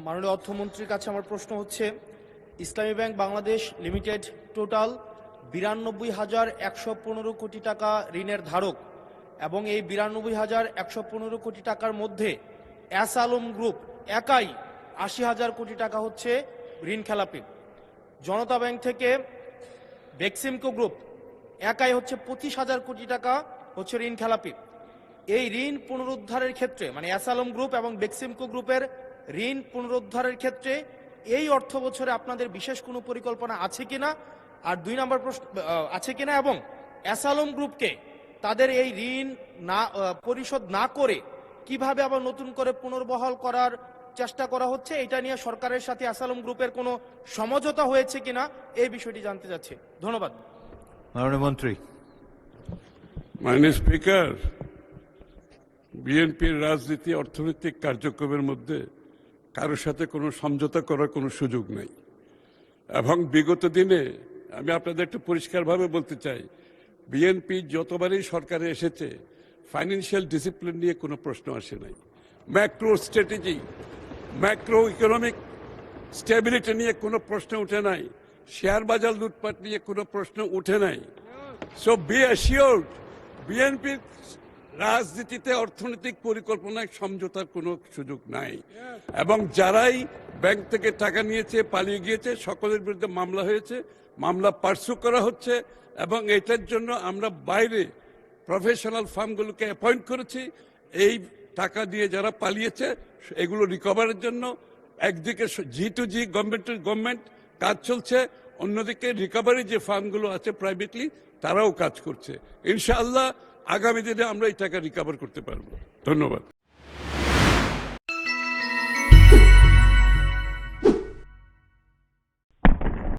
মাননীয় অর্থমন্ত্রীর কাছে আমার প্রশ্ন হচ্ছে, ইসলামী ব্যাংক বাংলাদেশ লিমিটেড টোটাল 92,115 কোটি টাকা ঋণের ধারক এবং এই 92,115 কোটি টাকার মধ্যে এস আলম গ্রুপ একাই 80,000 কোটি টাকা হচ্ছে ঋণ খেলাপি। জনতা ব্যাংক থেকে বেক্সিমকো গ্রুপ একাই হচ্ছে 25,000 কোটি টাকা হচ্ছে ঋণ খেলাপি। এই ঋণ পুনরুদ্ধারের ক্ষেত্রে মানে এস আলম গ্রুপ এবং বেক্সিমকো গ্রুপের ঋণ পুনরুদ্ধারের ক্ষেত্রে এই অর্থ বছরে আপনাদের বিশেষ কোনো পরিকল্পনা আছে কিনা, আর 2 নম্বর প্রশ্ন আছে কিনা, এবং এস আলম গ্রুপকে তাদের এই ঋণ না পরিশোধ না করে কিভাবে আবার নতুন করে পুনর্বহাল করার চেষ্টা করা হচ্ছে, এটা নিয়ে সরকারের সাথে এস আলম গ্রুপের কোনো সমঝোতা হয়েছে কিনা এই বিষয়টি জানতে চাচ্ছি। ধন্যবাদ। মাননীয় মন্ত্রী। মাননীয় স্পিকার, বিএনপির রাজনীতি অর্থনৈতিক কার্যক্রমের মধ্যে কারোর সাথে কোনো সমঝোতা করার কোনো সুযোগ নেই। এবং বিগত দিনে আমি আপনাদের একটু পরিষ্কারভাবে বলতে চাই, বিএনপি যতবারই সরকারে এসেছে ফাইন্যান্সিয়াল ডিসিপ্লিন নিয়ে কোনো প্রশ্ন আসে নাই। Macro strategy, macro economic stability নিয়ে কোনো প্রশ্ন উঠে নাই। শেয়ার বাজার লুটপাট নিয়ে কোনো প্রশ্ন উঠে নাই। সো বি অ্যাসিওর্ড, বিএনপির রাজনীতিতে অর্থনৈতিক পরিকল্পনায় সমঝোতার কোনো সুযোগ নাই। এবং যারাই ব্যাংক থেকে টাকা নিয়েছে, পালিয়ে গিয়েছে, সকলের বিরুদ্ধে মামলা হয়েছে, মামলা পার্সু করা হচ্ছে। এবং এটার জন্য আমরা বাইরে প্রফেশনাল ফার্মগুলোকে অ্যাপয়েন্ট করেছি। এই টাকা দিয়ে যারা পালিয়েছে এগুলো রিকভারের জন্য একদিকে G2G গভর্নমেন্ট কাজ চলছে, অন্যদিকে রিকভারি যে ফার্মগুলো আছে প্রাইভেটলি তারাও কাজ করছে। ইনশাআল্লাহ আগামী দিনে আমরা এই টাকা রিকভার করতে পারবো। ধন্যবাদ।